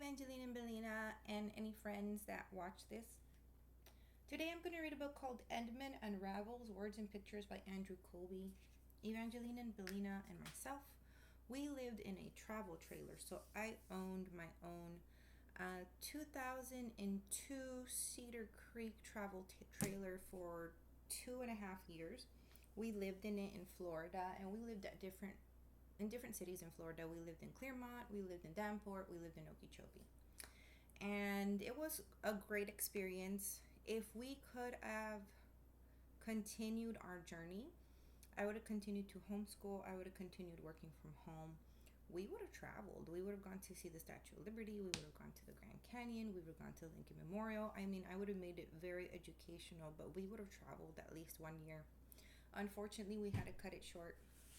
Evangeline and Belina, and any friends that watch this. Today I'm going to read a book called Edmund Unravels Words and Pictures by Andrew Colby. Evangeline and Belina and myself, we lived in a travel trailer, so I owned my own 2002 Cedar Creek travel trailer for 2.5 years. We lived in it in Florida, and we lived at different cities in Florida. We lived in Clermont, we lived in Davenport, we lived in Okeechobee. And it was a great experience. If we could have continued our journey, I would have continued to homeschool. I would have continued working from home. We would have traveled. We would have gone to see the Statue of Liberty. We would have gone to the Grand Canyon. We would have gone to the Lincoln Memorial. I mean, I would have made it very educational, but we would have traveled at least 1 year. Unfortunately, we had to cut it short.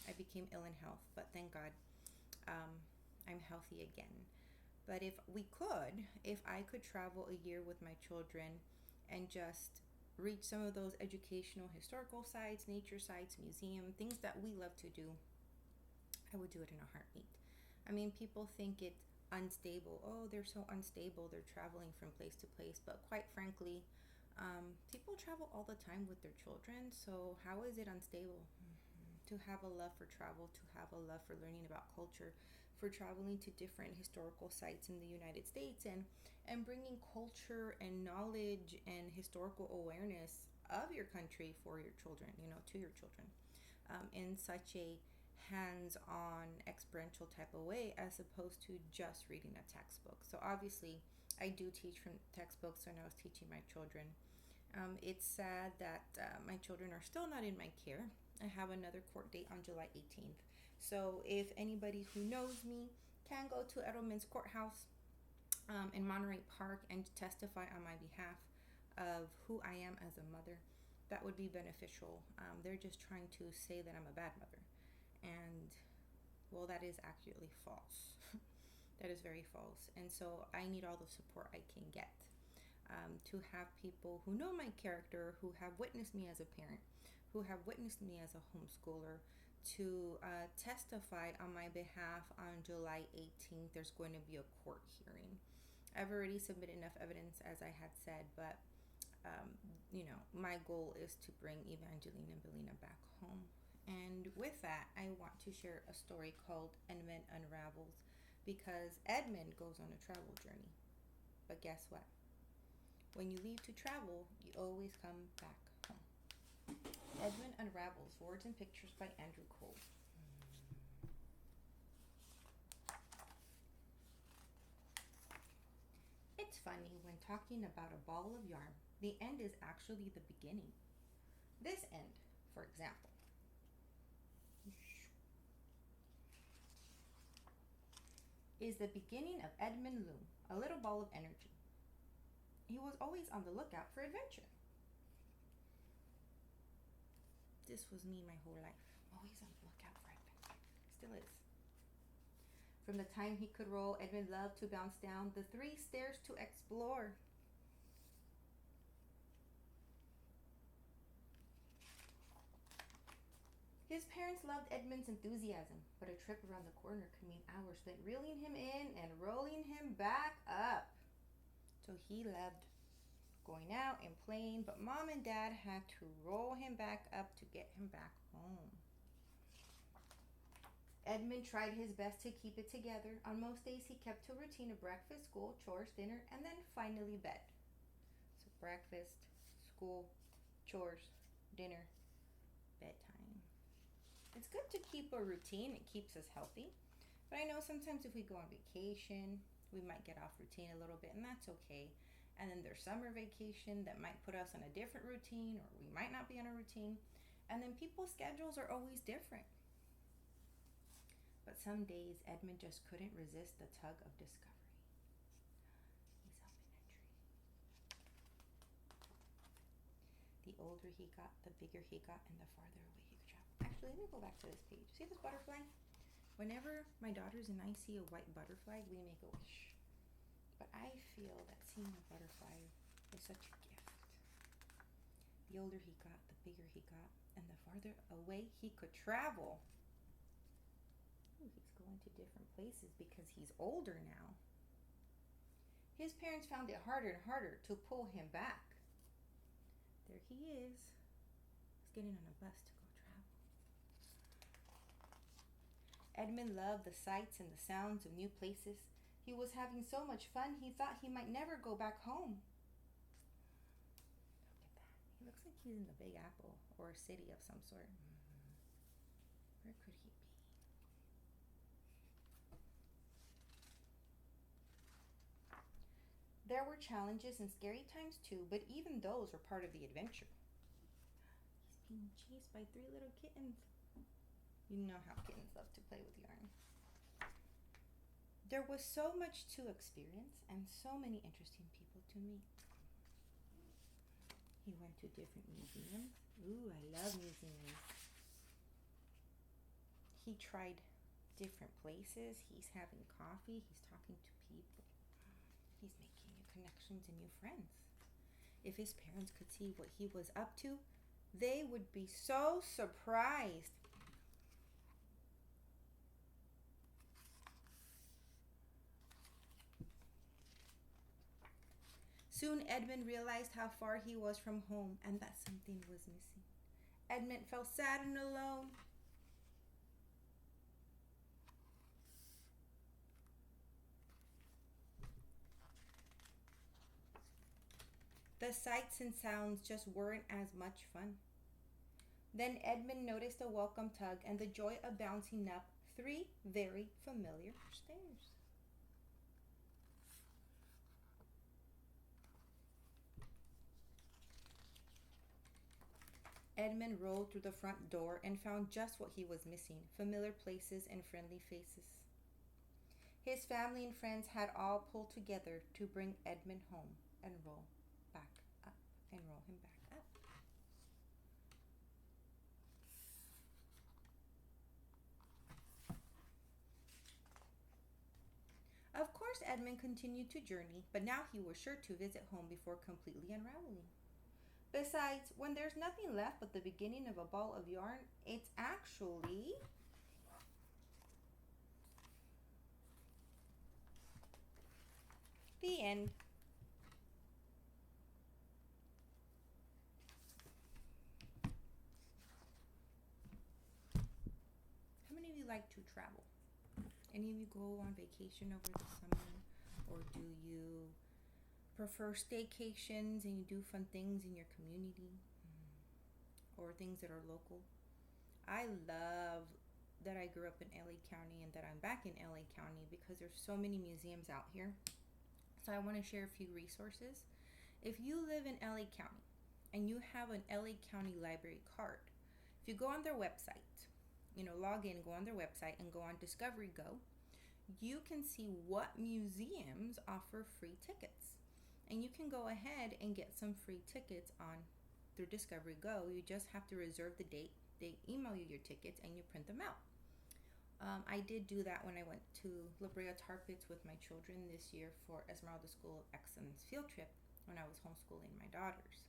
I became ill in health, but thank God I'm healthy again. But if I could travel a year with my children and just reach some of those educational historical sites, nature sites, museum, things that we love to do, I would do it in a heartbeat. I mean, people think it's unstable. Oh, they're so unstable. They're traveling from place to place. But quite frankly, people travel all the time with their children. So how is it unstable? To have a love for travel, to have a love for learning about culture, for traveling to different historical sites in the United States, and bringing culture and knowledge and historical awareness of your country for your children, to your children, in such a hands-on experiential type of way, as opposed to just reading a textbook. So obviously I do teach from textbooks when I was teaching my children. It's sad that my children are still not in my care. I have another court date on July 18th. So if anybody who knows me can go to Edelman's Courthouse in Monterey Park and testify on my behalf of who I am as a mother, that would be beneficial. They're just trying to say that I'm a bad mother. And, well, that is actually false. That is very false. And so I need all the support I can get. To have people who know my character, who have witnessed me as a parent, who have witnessed me as a homeschooler, to testify on my behalf on July 18th. There's going to be a court hearing. I've already submitted enough evidence, as I had said, but my goal is to bring Evangeline and Belina back home. And with that, I want to share a story called Edmund Unravels, because Edmund goes on a travel journey. But guess what? When you leave to travel, you always come back home. Edmund Unravels Words and Pictures by Andrew Cole. It's funny when talking about a ball of yarn, the end is actually the beginning. This end, for example, is the beginning of Edmund Loom, a little ball of energy. He was always on the lookout for adventure. This was me my whole life, always on the lookout for adventure. Still is. From the time he could roll, Edmund loved to bounce down the 3 stairs to explore. His parents loved Edmund's enthusiasm, but a trip around the corner could mean hours spent reeling him in and rolling him back up. So he loved going out and playing, but Mom and Dad had to roll him back up to get him back home. Edmund tried his best to keep it together. On most days, he kept to a routine of breakfast, school, chores, dinner, and then finally bed. So breakfast, school, chores, dinner, bedtime. It's good to keep a routine. It keeps us healthy. But I know sometimes if we go on vacation, we might get off routine a little bit, and that's okay. And then there's summer vacation that might put us on a different routine, or we might not be on a routine. And then people's schedules are always different. But some days, Edmund just couldn't resist the tug of discovery. He's up in a tree. The older he got, the bigger he got, and the farther away he could travel. Actually, let me go back to this page. See this butterfly? Whenever my daughters and I see a white butterfly, we make a wish. But I feel that seeing a butterfly is such a gift. The older he got, the bigger he got, and the farther away he could travel. Ooh, he's going to different places because he's older now. His parents found it harder and harder to pull him back. There he is. He's getting on a bus to go travel. Edmund loved the sights and the sounds of new places. He was having so much fun, he thought he might never go back home. Look at that. He looks like he's in the Big Apple or a city of some sort. Where could he be? There were challenges and scary times too, but even those were part of the adventure. He's being chased by 3 little kittens. You know how kittens love to play with yarn. There was so much to experience and so many interesting people to meet. He went to different museums. Ooh, I love museums. He tried different places. He's having coffee. He's talking to people. He's making new connections and new friends. If his parents could see what he was up to, they would be so surprised. Soon Edmund realized how far he was from home and that something was missing. Edmund felt sad and alone. The sights and sounds just weren't as much fun. Then Edmund noticed a welcome tug and the joy of bouncing up 3 very familiar stairs. Edmund rolled through the front door and found just what he was missing: familiar places and friendly faces. His family and friends had all pulled together to bring Edmund home and roll back up and roll him back up. Of course, Edmund continued to journey, but now he was sure to visit home before completely unraveling. Besides, when there's nothing left but the beginning of a ball of yarn, it's actually the end. How many of you like to travel? Any of you go on vacation over the summer? Or do you prefer staycations and you do fun things in your community? Or things that are local? I love that I grew up in LA County and that I'm back in LA County because there's so many museums out here. So I want to share a few resources. If you live in LA County and you have an LA County library card, if you go on their website, log in, go on their website and go on Discovery Go, you can see what museums offer free tickets. And you can go ahead and get some free tickets on through Discovery Go. You just have to reserve the date. They email you your tickets and you print them out. I did do that when I went to La Brea Tar Pits with my children this year for Esmeralda School of Excellence field trip when I was homeschooling my daughters.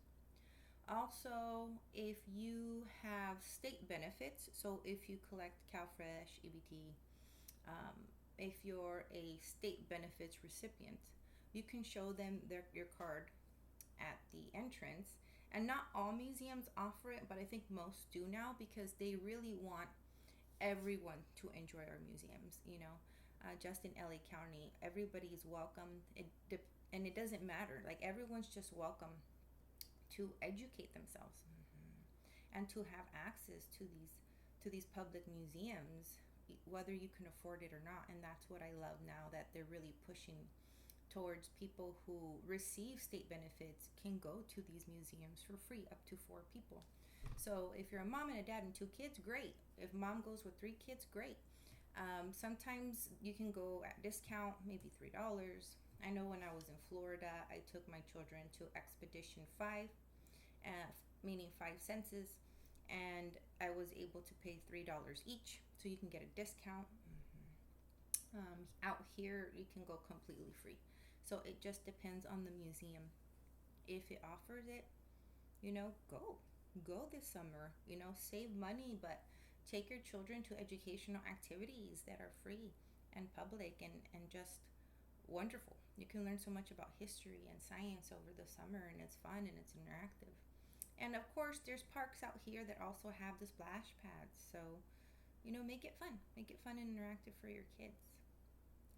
Also, if you have state benefits, so if you collect CalFresh, EBT, if you're a state benefits recipient, you can show them your card at the entrance. And not all museums offer it, but I think most do now because they really want everyone to enjoy our museums. Just in LA County, everybody's welcome. And it doesn't matter. Like, everyone's just welcome to educate themselves and to have access to these public museums, whether you can afford it or not. And that's what I love now, that they're really pushing towards people who receive state benefits can go to these museums for free, up to 4 people. So if you're a mom and a dad and 2 kids, great. If mom goes with 3 kids, great. Sometimes you can go at discount, maybe $3. I know when I was in Florida, I took my children to Expedition 5, meaning 5 senses, and I was able to pay $3 each, so you can get a discount. Out here, you can go completely free. So it just depends on the museum. If it offers it, go this summer. Save money, but take your children to educational activities that are free and public, and just wonderful. You can learn so much about history and science over the summer, and it's fun and it's interactive. And of course, there's parks out here that also have the splash pads. So, make it fun. Make it fun and interactive for your kids.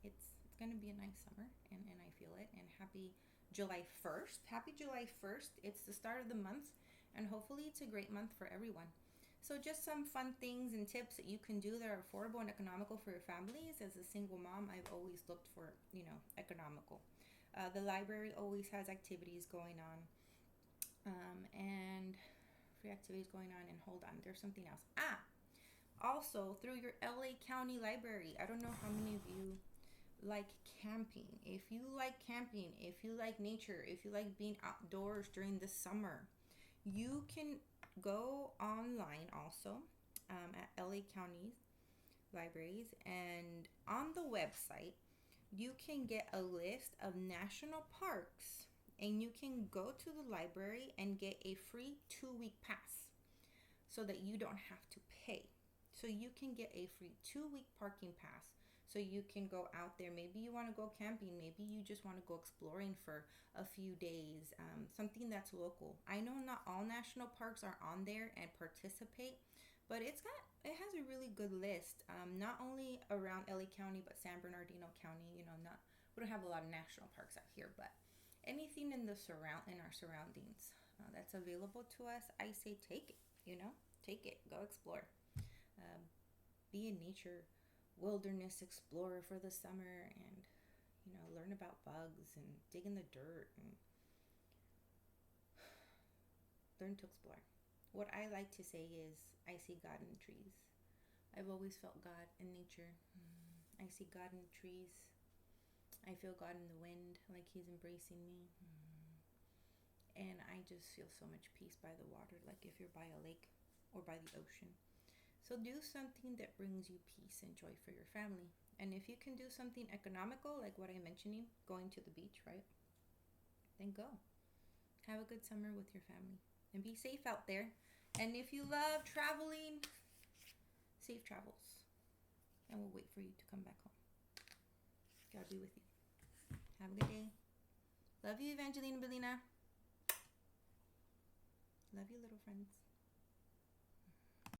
It's going to be a nice summer, and I feel it. And happy July 1st. Happy July 1st. It's the start of the month, and hopefully, it's a great month for everyone. So, just some fun things and tips that you can do that are affordable and economical for your families. As a single mom, I've always looked for, economical. The library always has activities going on, and free activities going on. And hold on, there's something else. Also through your LA County Library. I don't know how many of you like camping. If you like camping, if you like nature, if you like being outdoors during the summer, you can go online also at LA County Libraries, and on the website you can get a list of national parks, and you can go to the library and get a free 2-week pass so that you don't have to pay. So you can get a free 2-week parking pass. So you can go out there. Maybe you want to go camping. Maybe you just want to go exploring for a few days. Something that's local. I know not all national parks are on there and participate, but it has a really good list. Not only around LA County, but San Bernardino County. Not we don't have a lot of national parks out here, but anything in our surroundings that's available to us, I say take it. Take it. Go explore. Um, be a nature wilderness explorer for the summer, and learn about bugs and dig in the dirt and learn to explore. What I like to say is I see God in the trees. I've always felt God in nature. I see God in the trees. I feel God in the wind, like He's embracing me. And I just feel so much peace by the water, like if you're by a lake or by the ocean. So do something that brings you peace and joy for your family. And if you can do something economical, like what I'm mentioning, going to the beach, right? Then go. Have a good summer with your family. And be safe out there. And if you love traveling, safe travels. And we'll wait for you to come back home. God be with you. Have a good day. Love you, Evangelina Belina. Love you, little friends.